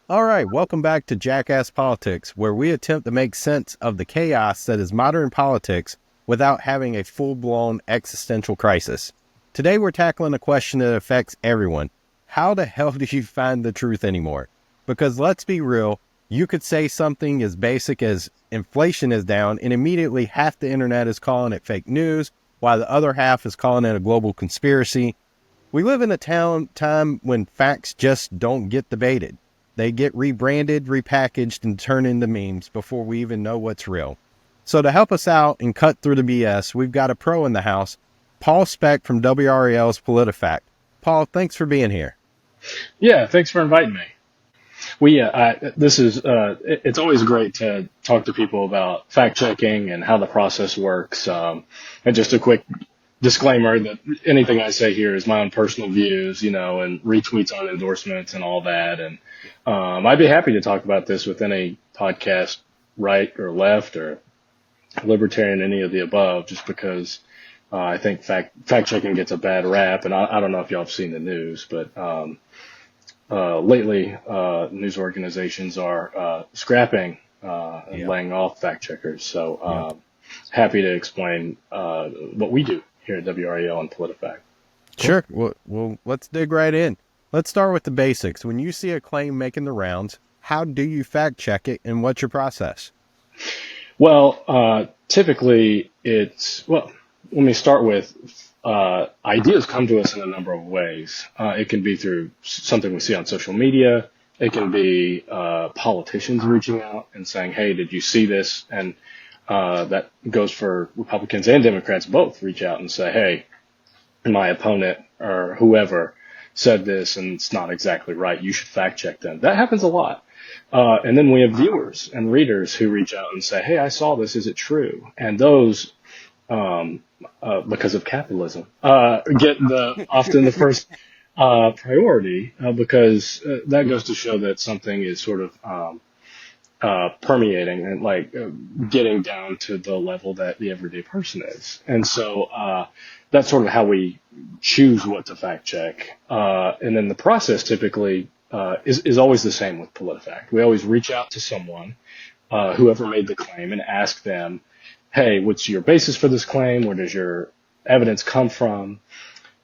All right, welcome back to Jackass Politics, where we attempt to make sense of the chaos that is modern politics without having a full-blown existential crisis. Today we're tackling a question that affects everyone. How the hell do you find the truth anymore? Because let's be real, you could say something as basic as inflation is down and immediately half the internet is calling it fake news, while the other half is calling it a global conspiracy. We live in a time when facts just don't get debated. They get rebranded, repackaged, and turned into memes before we even know what's real. So to help us out and cut through the BS, we've got a pro in the house, Paul Specht from WRAL's Politifact. Paul, thanks for being here. Yeah, thanks for inviting me. It's always great to talk to people about fact checking and how the process works. And just a quick disclaimer that anything I say here is my own personal views, and retweets on endorsements and all that. And I'd be happy to talk about this with any podcast, right or left or libertarian, any of the above, just because I think fact checking gets a bad rap. And I don't know if y'all have seen the news, but lately, news organizations are scrapping and laying off fact checkers. So happy to explain what we do here at WRAL and Politifact. Cool. Sure. Well, let's dig right in. Let's start with the basics. When you see a claim making the rounds, how do you fact check it, and what's your process? Well, typically let me start with ideas come to us in a number of ways. It can be through something we see on social media. It can be politicians reaching out and saying, hey, did you see this? And that goes for Republicans and Democrats both reach out and say, hey, my opponent or whoever said this and it's not exactly right. You should fact check them. That happens a lot. And then we have viewers and readers who reach out and say, hey, I saw this. Is it true? And those, because of capitalism, get often the first priority because that goes to show that something is sort of permeating and getting down to the level that the everyday person is. And so that's sort of how we choose what to fact check. And then the process typically is always the same with PolitiFact. We always reach out to someone, whoever made the claim, and ask them, hey, what's your basis for this claim? Where does your evidence come from?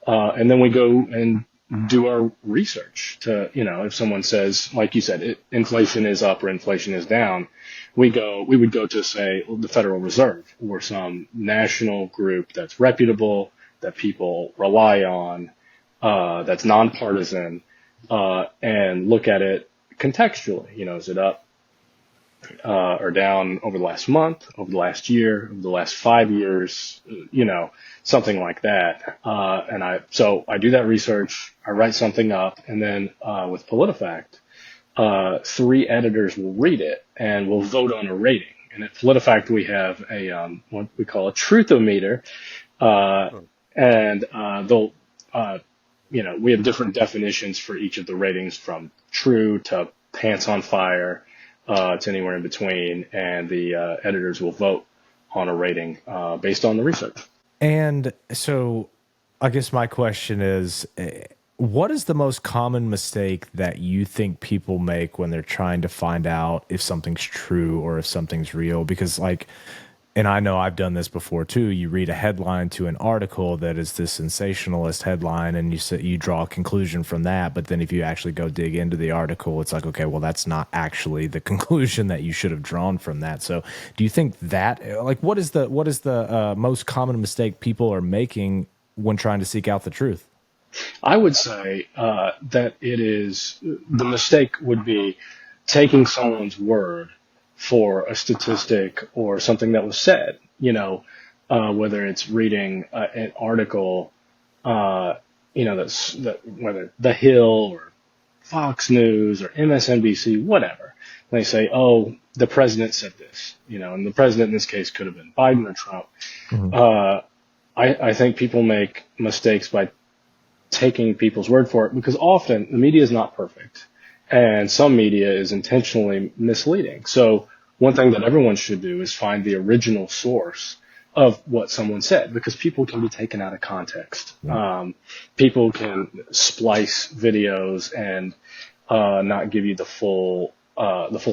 And then we go and do our research to, if someone says, like you said, inflation is up or inflation is down, we would go to, say, the Federal Reserve or some national group that's reputable, that people rely on, that's nonpartisan, and look at it contextually. Is it up or down over the last month, over the last year, over the last 5 years, something like that. So I do that research, I write something up, and then with PolitiFact, 3 editors will read it and will vote on a rating. And at PolitiFact, we have what we call a truthometer, and they'll, we have different definitions for each of the ratings, from true to pants on fire, to anywhere in between, and the editors will vote on a rating based on the research. And so I guess my question is, what is the most common mistake that you think people make when they're trying to find out if something's true or if something's real? Because and I know I've done this before too. You read a headline to an article that is this sensationalist headline, and you draw a conclusion from that. But then if you actually go dig into the article, it's like, okay, well, that's not actually the conclusion that you should have drawn from that. So, do you think that, what is the most common mistake people are making when trying to seek out the truth? I would say that the mistake would be taking someone's word for a statistic or something that was said, whether it's reading an article, whether The Hill or Fox News or MSNBC, whatever. They say, oh, the president said this, and the president in this case could have been Biden or Trump. Mm-hmm. I think people make mistakes by taking people's word for it, because often the media is not perfect, and some media is intentionally misleading. So one thing that everyone should do is find the original source of what someone said, because people can be taken out of context. People can splice videos and not give you the full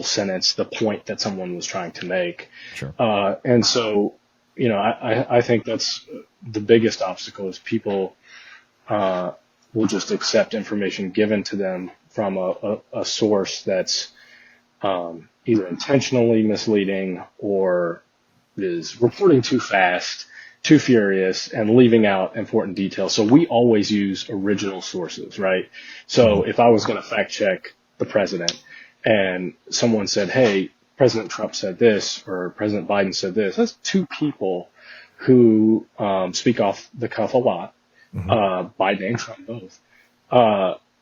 sentence, the point that someone was trying to make. Sure. And so, I think that's the biggest obstacle is people will just accept information given to them from a source that's either intentionally misleading or is reporting too fast, too furious, and leaving out important details. So we always use original sources, right? So if I was going to fact check the president and someone said, hey, President Trump said this or President Biden said this, that's two people who speak off the cuff a lot, Biden and Trump both,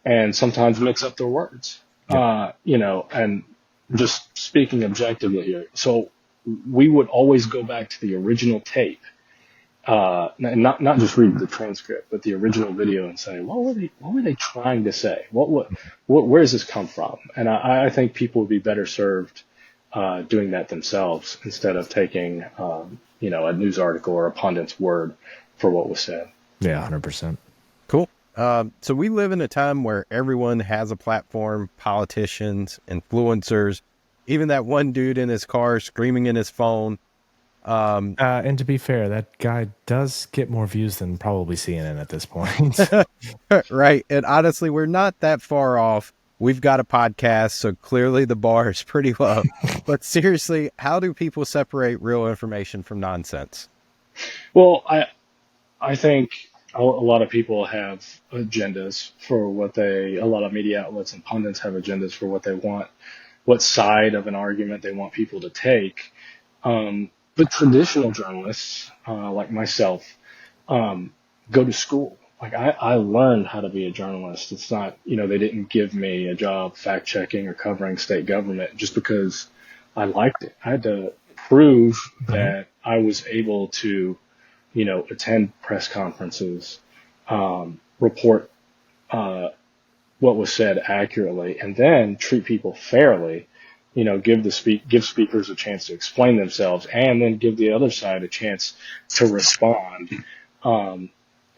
and sometimes mix up their words, and just speaking objectively here. So we would always go back to the original tape, and not just read the transcript, but the original video and say, what were they trying to say? Where does this come from? And I think people would be better served doing that themselves instead of taking, a news article or a pundit's word for what was said. Yeah, 100%. Cool. So we live in a time where everyone has a platform, politicians, influencers, even that one dude in his car screaming in his phone. And to be fair, that guy does get more views than probably CNN at this point. Right. And honestly, we're not that far off. We've got a podcast, so clearly the bar is pretty low. But seriously, how do people separate real information from nonsense? Well, I think a lot of people have agendas for a lot of media outlets and pundits have agendas for what they want, what side of an argument they want people to take. But traditional journalists, like myself, go to school. Like I learned how to be a journalist. It's not, they didn't give me a job fact checking or covering state government just because I liked it. I had to prove that I was able to, attend press conferences, report what was said accurately, and then treat people fairly. Give speakers a chance to explain themselves, and then give the other side a chance to respond.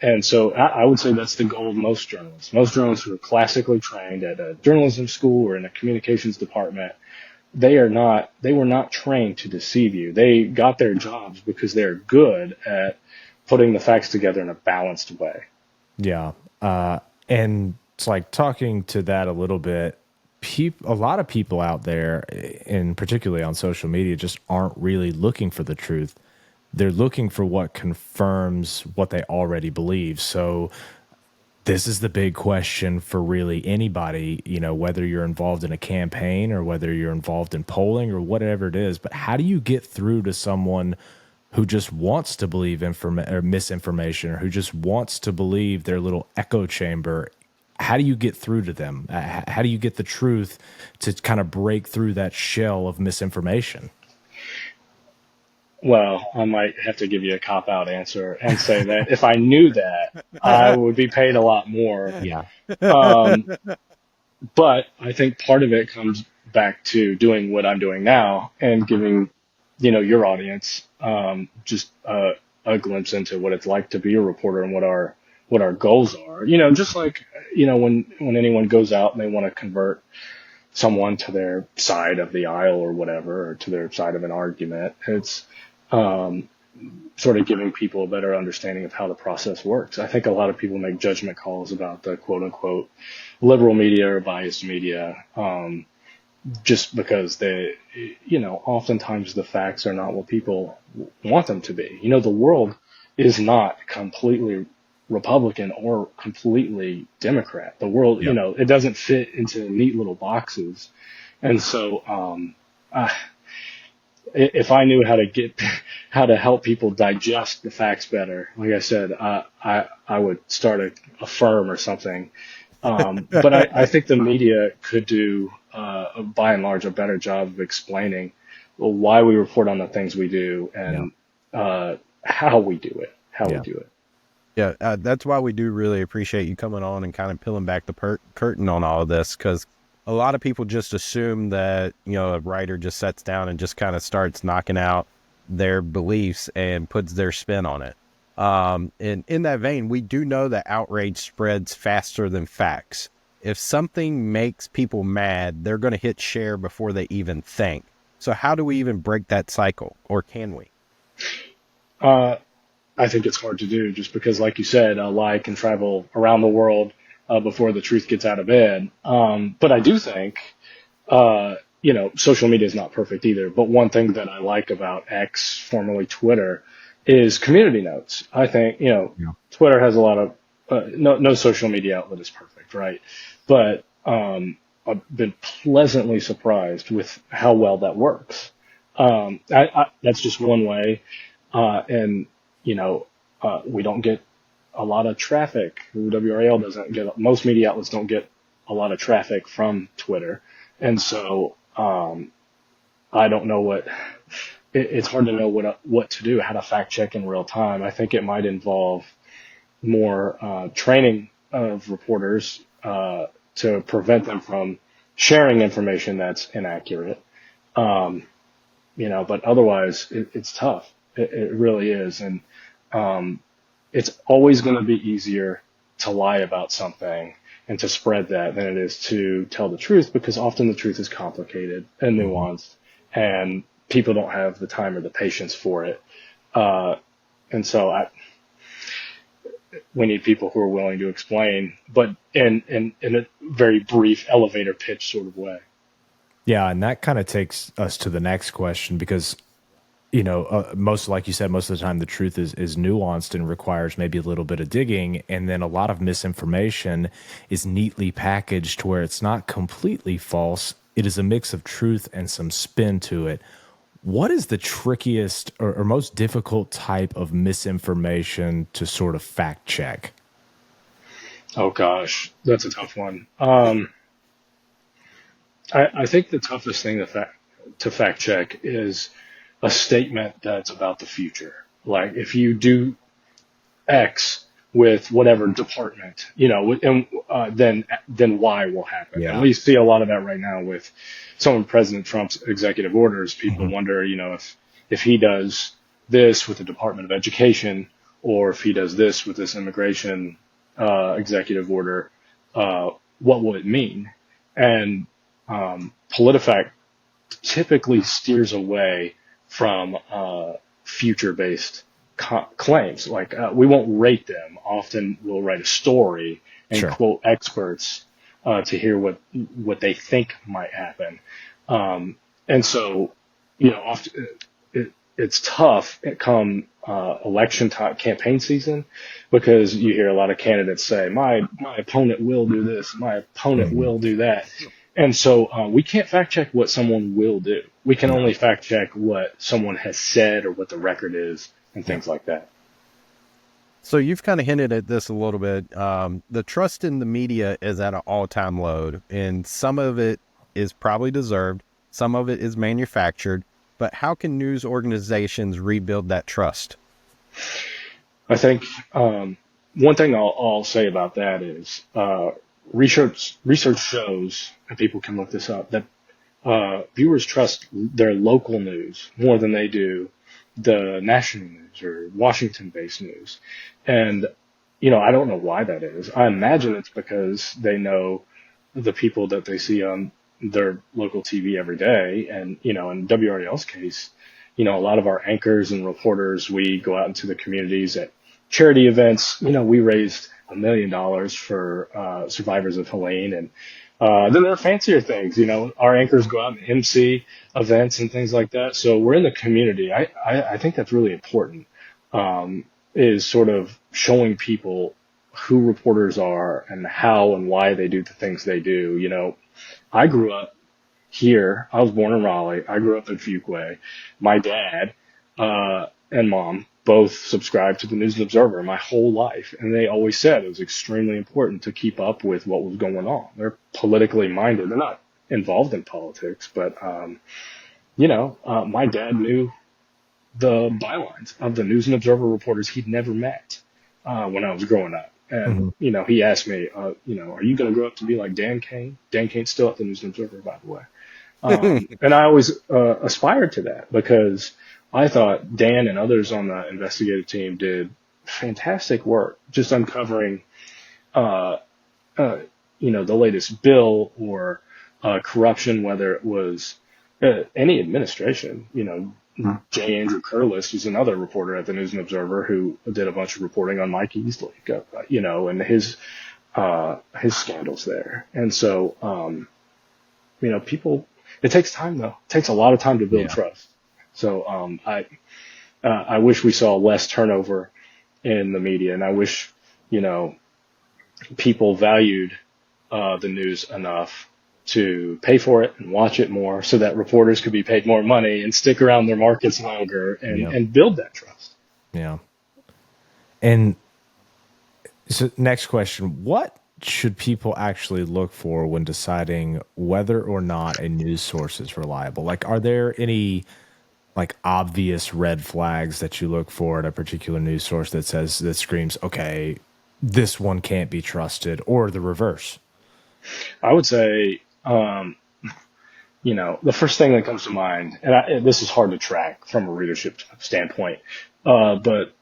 And so I would say that's the goal of most journalists. Most journalists who are classically trained at a journalism school or in a communications department, they were not trained to deceive you. They got their jobs because they're good at putting the facts together in a balanced way. Yeah. And it's like talking to that a little bit. A lot of people out there, and particularly on social media, just aren't really looking for the truth. They're looking for what confirms what they already believe. So this is the big question for really anybody, whether you're involved in a campaign or whether you're involved in polling or whatever it is. But how do you get through to someone who just wants to believe misinformation, or who just wants to believe their little echo chamber? How do you get through to them? How do you get the truth to kind of break through that shell of misinformation? Well, I might have to give you a cop-out answer and say that if I knew that, I would be paid a lot more. Yeah. But I think part of it comes back to doing what I'm doing now and giving, your audience just a glimpse into what it's like to be a reporter and what our goals are. Just like, when anyone goes out and they want to convert someone to their side of the aisle or whatever, or to their side of an argument, it's sort of giving people a better understanding of how the process works. I think a lot of people make judgment calls about the quote unquote liberal media or biased media, just because oftentimes the facts are not what people want them to be. The world is not completely Republican or completely Democrat. The world, it doesn't fit into neat little boxes. And so, if I knew how to help people digest the facts better, like I said, I would start a firm or something. But I think the media could do, by and large, a better job of explaining why we report on the things we do and how we do it. Yeah, that's why we do really appreciate you coming on and kind of peeling back the curtain on all of this, because a lot of people just assume that, a writer just sits down and just kind of starts knocking out their beliefs and puts their spin on it. And in that vein, we do know that outrage spreads faster than facts. If something makes people mad, they're going to hit share before they even think. So how do we even break that cycle, or can we? I think it's hard to do just because, like you said, a lie can travel around the world before the truth gets out of bed. But I do think, social media is not perfect either. But one thing that I like about X, formerly Twitter, is community notes. I think, Yeah. Twitter has a lot of, no social media outlet is perfect, right? But I've been pleasantly surprised with how well that works. That's just one way. And we don't get a lot of traffic. WRAL doesn't get, most media outlets don't get a lot of traffic from Twitter. And so, I don't know it's hard to know what to do, how to fact check in real time. I think it might involve more, training of reporters, to prevent them from sharing information that's inaccurate. But otherwise it's tough. It really is. And, it's always going to be easier to lie about something and to spread that than it is to tell the truth, because often the truth is complicated and nuanced, and people don't have the time or the patience for it. And so we need people who are willing to explain, but in a very brief elevator pitch sort of way. Yeah, and that kind of takes us to the next question, because like you said, most of the time the truth is nuanced and requires maybe a little bit of digging, and then a lot of misinformation is neatly packaged to where it's not completely false. It is a mix of truth and some spin to it. What is the trickiest or most difficult type of misinformation to sort of fact check? Oh gosh, that's a tough one. I think the toughest thing to fact check is a statement that's about the future. Like if you do X with whatever department, and then Y will happen. Yeah. And we see a lot of that right now with some of President Trump's executive orders. People wonder, if he does this with the Department of Education, or if he does this with this immigration executive order, what will it mean? And Politifact typically steers away from future-based claims. Like we won't rate them. Often we'll write a story and Sure. quote experts to hear what they think might happen. And so, often it's tough come election time, campaign season, because you hear a lot of candidates say, my opponent will do this, my opponent will do that. And so we can't fact check what someone will do. We can only fact check what someone has said or what the record is and things like that. So you've kind of hinted at this a little bit. The trust in the media is at an all-time low, and some of it is probably deserved. Some of it is manufactured. But how can news organizations rebuild that trust? I think one thing I'll say about that is research shows, and people can look this up, that viewers trust their local news more than they do the national news or Washington-based news. And, I don't know why that is. I imagine it's because they know the people that they see on their local TV every day. And, in WRAL's case, a lot of our anchors and reporters, we go out into the communities at charity events. We raised $1 million for survivors of Helene. And then there are fancier things. Our anchors go out and MC events and things like that. So we're in the community. I think that's really important, is sort of showing people who reporters are and how and why they do the things they do. I grew up here. I was born in Raleigh. I grew up in Fuquay. My dad and mom both subscribed to the News and Observer my whole life. And they always said it was extremely important to keep up with what was going on. They're politically minded. They're not involved in politics, but, my dad knew the bylines of the News and Observer reporters he'd never met when I was growing up. And, he asked me, are you going to grow up to be like Dan Kane? Dan Kane's still at the News and Observer, by the way. And I always aspired to that, because I thought Dan and others on the investigative team did fantastic work, just uncovering the latest bill or corruption, whether it was any administration. J. Andrew Curlis, who's another reporter at the News and Observer, who did a bunch of reporting on Mike Easley, and his scandals there. And so, people, it takes time though. It takes a lot of time to build trust. So, I wish we saw less turnover in the media, and I wish, people valued the news enough to pay for it and watch it more, so that reporters could be paid more money and stick around their markets longer and build that trust. Yeah. And so next question, what should people actually look for when deciding whether or not a news source is reliable? Like, are there any like obvious red flags that you look for at a particular news source that screams, okay, this one can't be trusted, or the reverse? I would say, the first thing that comes to mind, and this is hard to track from a readership standpoint, but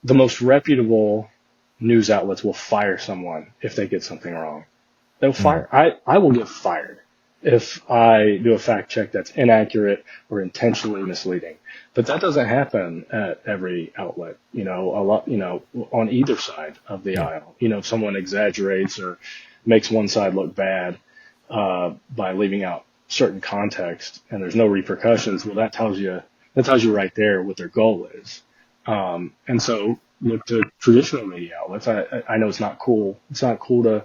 the most reputable news outlets will fire someone if they get something wrong. They'll fire. I will get fired if I do a fact check that's inaccurate or intentionally misleading. But that doesn't happen at every outlet, a lot, on either side of the aisle. If someone exaggerates or makes one side look bad by leaving out certain context and there's no repercussions, well, that tells you right there what their goal is. And so look to traditional media outlets. I know it's not cool. It's not cool to,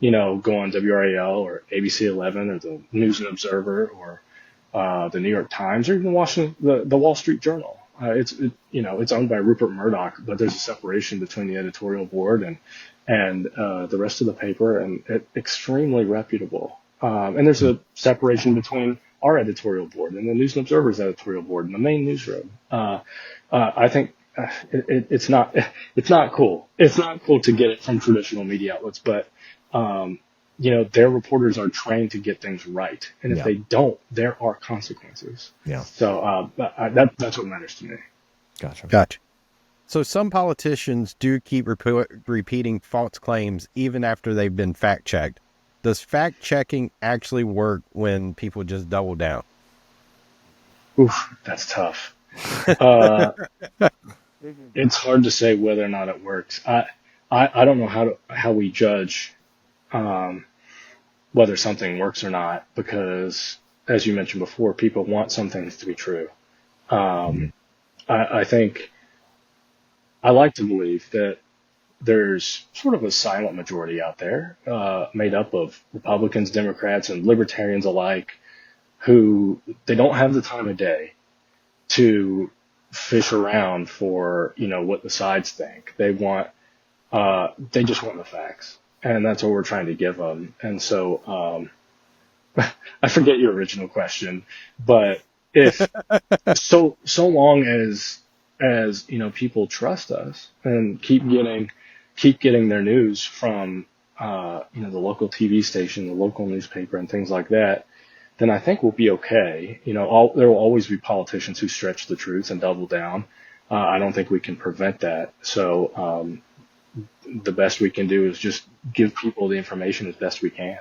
go on WRAL or ABC 11 or the News and Observer or the New York Times or even the Wall Street Journal. It's owned by Rupert Murdoch, but there's a separation between the editorial board and the rest of the paper, and it's extremely reputable. And there's a separation between our editorial board and the News and Observer's editorial board and the main newsroom. I think it's not cool. It's not cool to get it from traditional media outlets, but their reporters are trained to get things right, and if they don't, there are consequences. Yeah. So that's what matters to me. Gotcha. So some politicians do keep repeating false claims even after they've been fact checked. Does fact checking actually work when people just double down? Oof, that's tough. It's hard to say whether or not it works. I don't know how we judge whether something works or not, because, as you mentioned before, people want some things to be true. I think I like to believe that there's sort of a silent majority out there, made up of Republicans, Democrats, and libertarians alike, who they don't have the time of day to fish around for, what the sides think. They just want the facts, and that's what we're trying to give them. And so, I forget your original question, but if so long as people trust us and keep getting their news from the local TV station, the local newspaper, and things like that, then I think we'll be okay. There will always be politicians who stretch the truth and double down. I don't think we can prevent that. So the best we can do is just give people the information as best we can.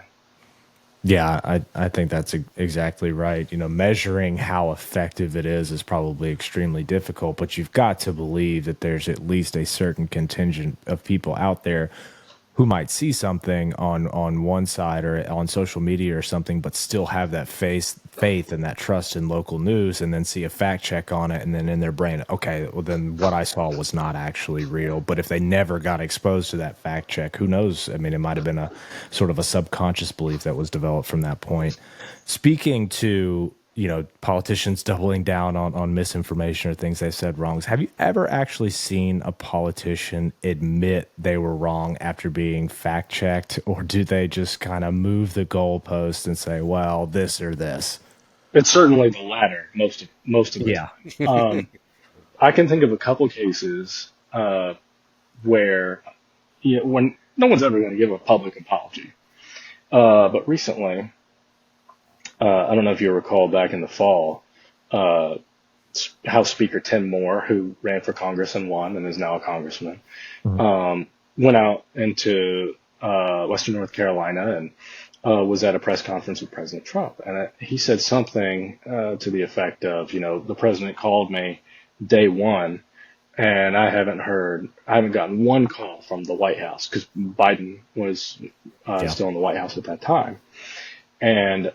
Yeah, I think that's exactly right. Measuring how effective it is probably extremely difficult, but you've got to believe that there's at least a certain contingent of people out there who might see something on one side or on social media or something, but still have that faith and that trust in local news, and then see a fact check on it, and then in their brain, okay, well then what I saw was not actually real. But if they never got exposed to that fact check, who knows? I mean, it might have been a sort of a subconscious belief that was developed from that point. Speaking to politicians doubling down on misinformation or things they said wrong, have you ever actually seen a politician admit they were wrong after being fact checked, or do they just kind of move the goalpost and say, well, this or this? It's certainly the latter most of the time. I can think of a couple cases where when no one's ever going to give a public apology, but recently, I don't know if you recall back in the fall, House Speaker Tim Moore, who ran for Congress and won and is now a congressman, went out into Western North Carolina, and was at a press conference with President Trump. And he said something to the effect of, the president called me day one, and I haven't gotten one call from the White House, because Biden was still in the White House at that time. And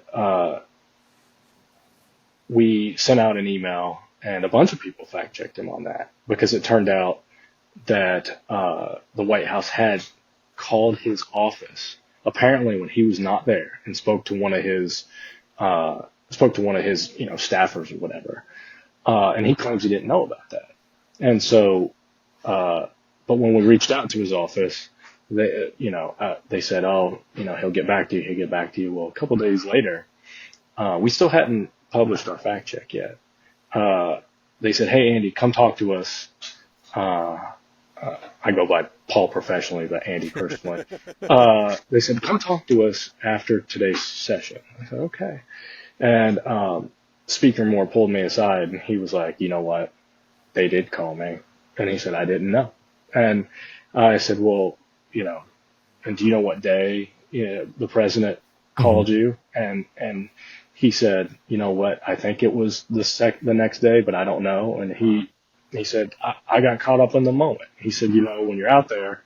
we sent out an email, and a bunch of people fact checked him on that, because it turned out that the White House had called his office apparently when he was not there, and spoke to one of his staffers or whatever. And he claims he didn't know about that. And so, but when we reached out to his office, they said, oh, he'll get back to you. He'll get back to you. Well, a couple of days later, we still hadn't published our fact check yet. They said, hey, Andy, come talk to us. I go by Paul professionally, but Andy personally. They said, come talk to us after today's session. I said, okay. And Speaker Moore pulled me aside, and he was like, you know what? They did call me. And he said, I didn't know. And I said, well, and do you know what day the president called you? And he said, you know what? I think it was the next day, but I don't know. And he said, I got caught up in the moment. He said, when you're out there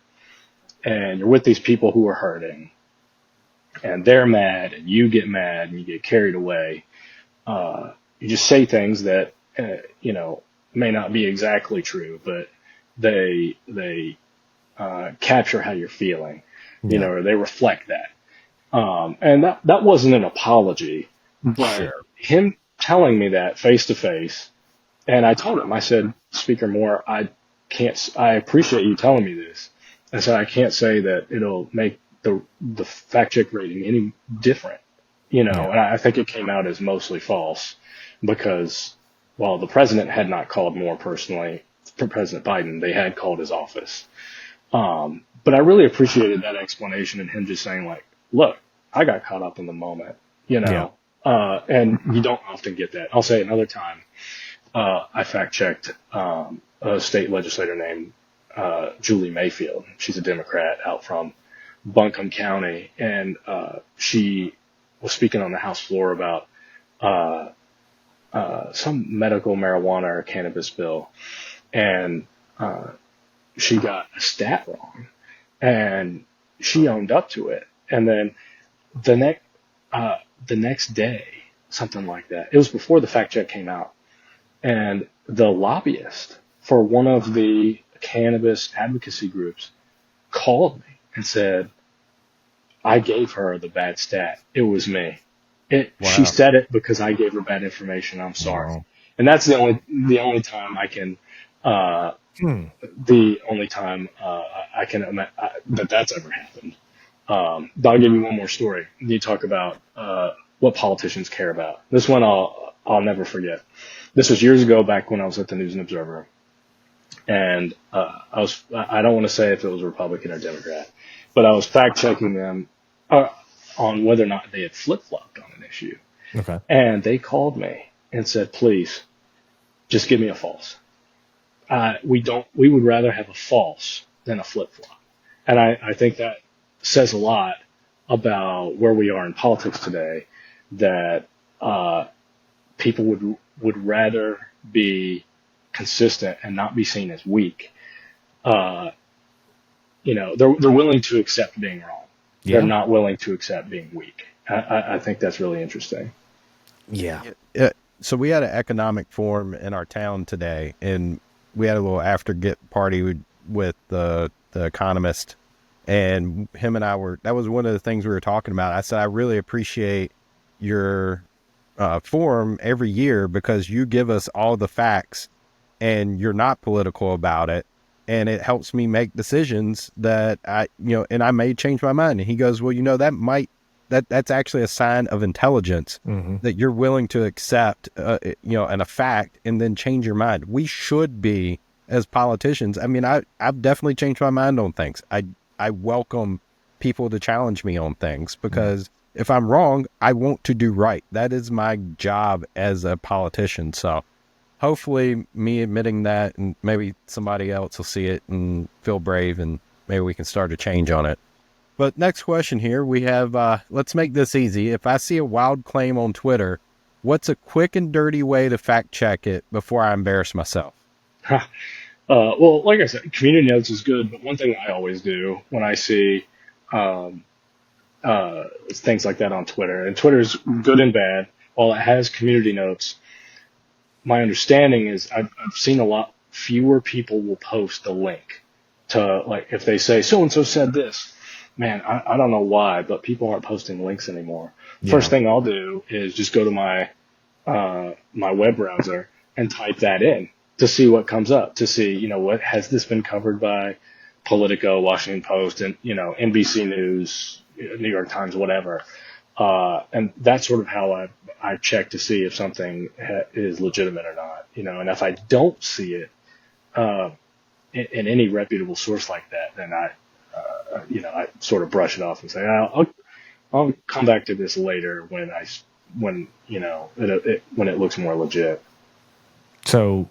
and you're with these people who are hurting, and they're mad, and you get mad, and you get carried away, you just say things that, may not be exactly true, but they capture how you're feeling, or they reflect that. And that wasn't an apology, but him telling me that face to face. And I told him, I said, Speaker Moore, I appreciate you telling me this. I said, I can't say that it'll make the fact check rating any different, and I think it came out as mostly false, because while the president had not called Moore personally, for President Biden, they had called his office. But I really appreciated that explanation, and him just saying, like, look, I got caught up in the moment, and you don't often get that. I'll say another time, I fact checked a state legislator named Julie Mayfield. She's a Democrat out from Buncombe County, and she was speaking on the House floor about some medical marijuana or cannabis bill, and she got a stat wrong, and she owned up to it. And then the next day, something like that, it was before the fact check came out, and the lobbyist for one of the cannabis advocacy groups called me and said, I gave her the bad stat. It was me. She said it because I gave her bad information. I'm sorry. Wow. And that's the only time I can, the only time I can that's ever happened. I'll give you one more story. You talk about what politicians care about. This one I'll never forget. This was years ago, back when I was at the News and Observer, and I don't want to say if it was Republican or Democrat, but I was fact checking them on whether or not they had flip-flopped on an issue. Okay. And they called me and said, please, just give me a false. We would rather have a false than a flip-flop. And I think that says a lot about where we are in politics today, that people would rather be consistent and not be seen as weak. They're willing to accept being wrong. Yeah. They're not willing to accept being weak. I think that's really interesting. Yeah. So we had an economic forum in our town today, and we had a little after-get party with the economist, and him and that was one of the things we were talking about. I said, I really appreciate your forum every year, because you give us all the facts and you're not political about it. And it helps me make decisions that and I may change my mind. And he goes, well, that's actually a sign of intelligence, that you're willing to accept, and a fact, and then change your mind. We should be, as politicians. I mean, I've definitely changed my mind on things. I welcome people to challenge me on things, because if I'm wrong, I want to do right. That is my job as a politician. So hopefully me admitting that, and maybe somebody else will see it and feel brave, and maybe we can start a change on it. But next question here, we have, let's make this easy. If I see a wild claim on Twitter, what's a quick and dirty way to fact check it before I embarrass myself? Well, like I said, community notes is good, but one thing I always do when I see um, things like that on Twitter, and Twitter's good and bad. While it has community notes, my understanding is I've seen a lot fewer people will post a link to, like, if they say so and so said this. Man, I don't know why, but people aren't posting links anymore. Yeah. First thing I'll do is just go to my my web browser and type that in to see what comes up, to see, what has this been covered by Politico, Washington Post, and, NBC News, New York Times, whatever. And that's sort of how I check to see if something is legitimate or not, and if I don't see it in any reputable source like that, then I sort of brush it off and say, I'll come back to this later when when it looks more legit. So,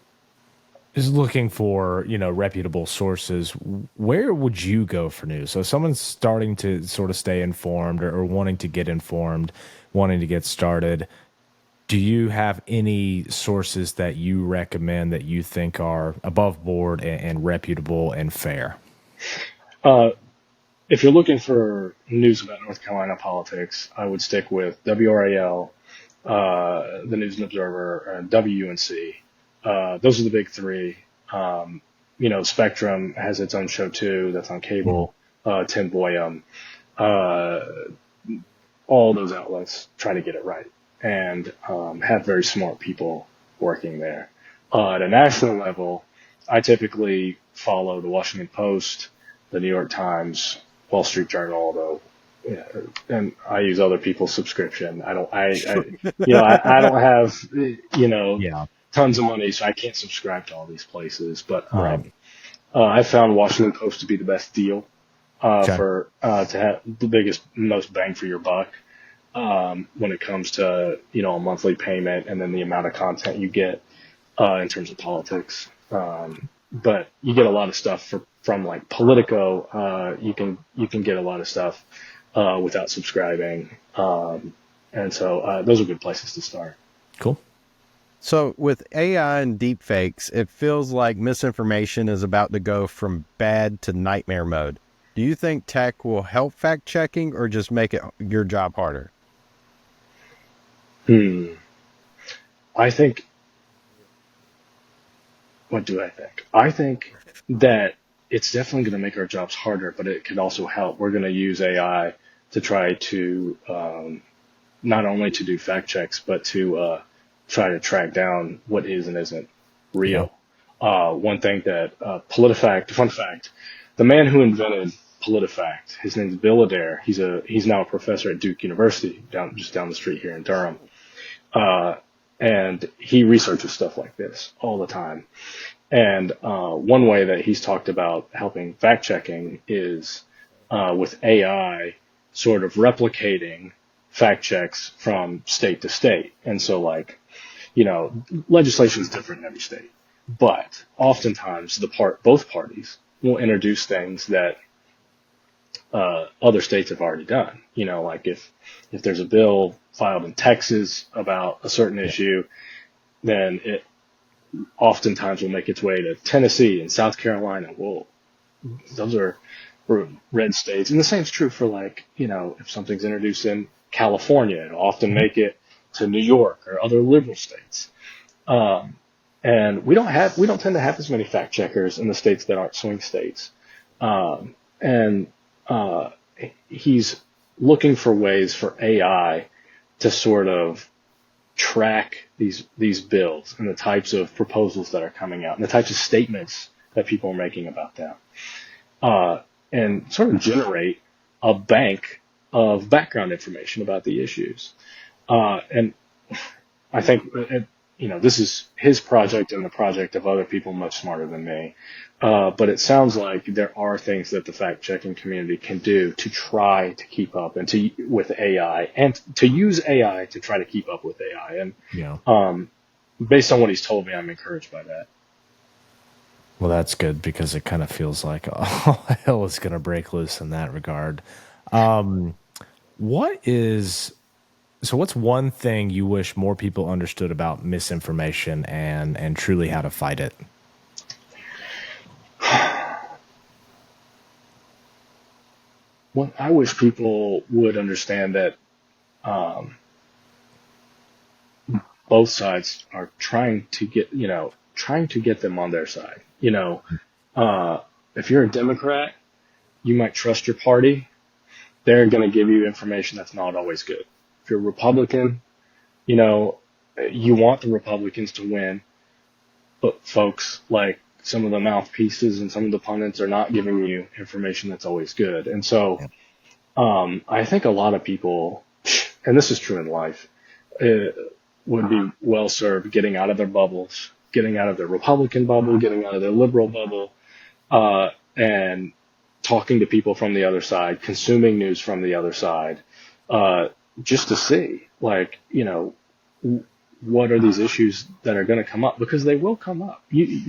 is looking for, reputable sources. Where would you go for news? So, if someone's starting to sort of stay informed or wanting to get informed, wanting to get started, do you have any sources that you recommend that you think are above board and reputable and fair? If you're looking for news about North Carolina politics, I would stick with WRAL, the News and Observer, and WUNC. Those are the big three. Spectrum has its own show too. That's on cable. Tim Boyum. All those outlets try to get it right and have very smart people working there. At a national level, I typically follow the Washington Post, the New York Times, Wall Street Journal, although, and I use other people's subscription. I don't have, Yeah. tons of money, so I can't subscribe to all these places. But Right. I found Washington Post to be the best deal Okay. for to have the biggest, most bang for your buck when it comes to a monthly payment and then the amount of content you get in terms of politics. But you get a lot of stuff from like Politico. You can get a lot of stuff without subscribing, and so those are good places to start. Cool. So with AI and deepfakes, it feels like misinformation is about to go from bad to nightmare mode. Do you think tech will help fact checking or just make your job harder? I think, what do I think? I think that it's definitely going to make our jobs harder, but it could also help. We're going to use AI to try to not only to do fact checks, but to try to track down what is and isn't real. One thing that Politifact, fun fact, the man who invented Politifact, his name's Bill Adair. He's now a professor at Duke University, just down the street here in Durham. And he researches stuff like this all the time. And one way that he's talked about helping fact checking is with AI sort of replicating fact checks from state to state. And so, like, legislation is different in every state, but oftentimes both parties will introduce things that other states have already done. Like if there's a bill filed in Texas about a certain issue, then it oftentimes will make its way to Tennessee and South Carolina. Well, those are red states. And the same is true for, like, if something's introduced in California, it'll often make it to New York or other liberal states. And we don't tend to have as many fact checkers in the states that aren't swing states. And he's looking for ways for AI to sort of track these bills and the types of proposals that are coming out and the types of statements that people are making about them, and sort of generate a bank of background information about the issues. And I think, this is his project and the project of other people much smarter than me. But it sounds like there are things that the fact-checking community can do to try to keep up with AI and to use AI to try to keep up with AI. And based on what he's told me, I'm encouraged by that. Well, that's good because it kind of feels like all hell is going to break loose in that regard. What's one thing you wish more people understood about misinformation and truly how to fight it? Well, I wish people would understand that both sides are trying to get them on their side. If you're a Democrat, you might trust your party. They're going to give you information that's not always good. If you're a Republican, you want the Republicans to win, but folks like some of the mouthpieces and some of the pundits are not giving you information that's always good. And so, I think a lot of people, and this is true in life, would be well served getting out of their bubbles, getting out of their Republican bubble, getting out of their liberal bubble, and talking to people from the other side, consuming news from the other side, just to see, what are these issues that are going to come up, because they will come up. If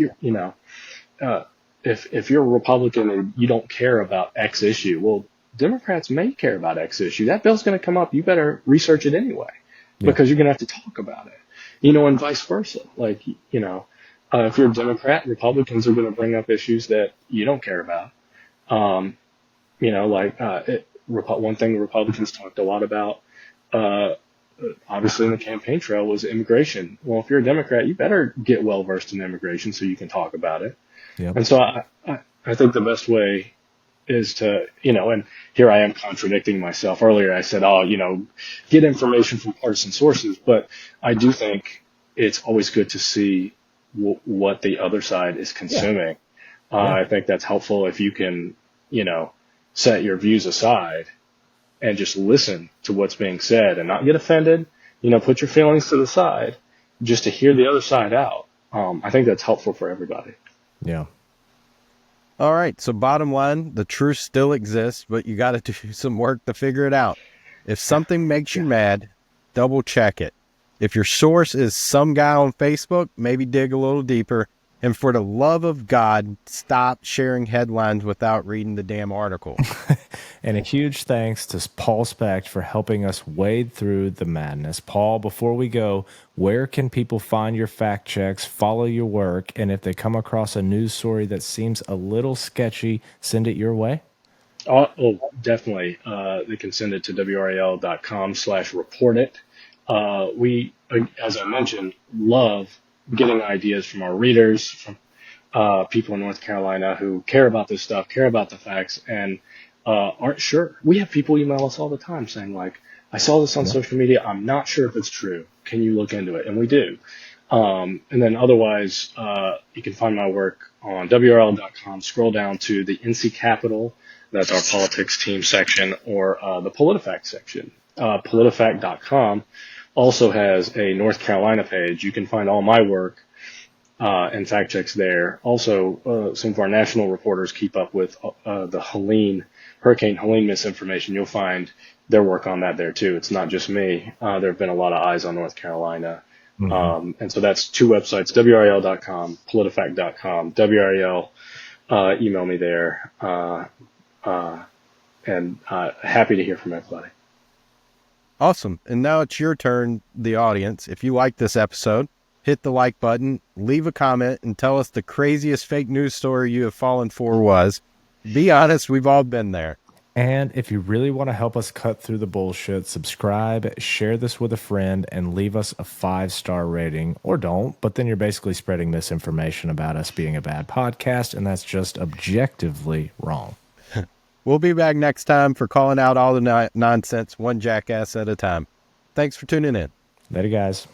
you're a Republican and you don't care about X issue, well, Democrats may care about X issue. That bill's going to come up. You better research it anyway, because you're going to have to talk about it, and vice versa. If you're a Democrat, Republicans are going to bring up issues that you don't care about. One thing the Republicans talked a lot about, obviously in the campaign trail, was immigration. Well, if you're a Democrat, you better get well versed in immigration so you can talk about it. Yep. And so I think the best way is to, and here I am contradicting myself. Earlier I said, get information from partisan sources, but I do think it's always good to see what the other side is consuming. I think that's helpful if you can, set your views aside and just listen to what's being said and not get offended, put your feelings to the side just to hear the other side out. I think that's helpful for everybody. Yeah. All right. So bottom line, the truth still exists, but you got to do some work to figure it out. If something makes you mad, double check it. If your source is some guy on Facebook, maybe dig a little deeper. And for the love of God, stop sharing headlines without reading the damn article. And a huge thanks to Paul Specht for helping us wade through the madness. Paul, before we go, where can people find your fact checks, follow your work, and if they come across a news story that seems a little sketchy, send it your way? Oh, definitely. They can send it to wral.com/reportit. We, as I mentioned, love getting ideas from our readers, from people in North Carolina who care about this stuff, care about the facts, and aren't sure. We have people email us all the time saying, I saw this on social media. I'm not sure if it's true. Can you look into it? And we do. And then otherwise, you can find my work on WRAL.com. Scroll down to the NC Capital. That's our politics team section, or the Politifact section. Politifact.com also has a North Carolina page. You can find all my work and fact checks there. Also, some of our national reporters keep up with the Hurricane Helene misinformation. You'll find their work on that there too. It's not just me. There have been a lot of eyes on North Carolina. Mm-hmm. And so that's two websites, WRAL.com, Politifact.com. WRAL, email me there. And happy to hear from everybody. Awesome. And now it's your turn, the audience. If you like this episode, hit the like button, leave a comment, and tell us the craziest fake news story you have fallen for was. Be honest, we've all been there. And if you really want to help us cut through the bullshit, subscribe, share this with a friend, and leave us a 5-star rating. Or don't, but then you're basically spreading misinformation about us being a bad podcast, and that's just objectively wrong. We'll be back next time for calling out all the nonsense, one jackass at a time. Thanks for tuning in. Later, guys.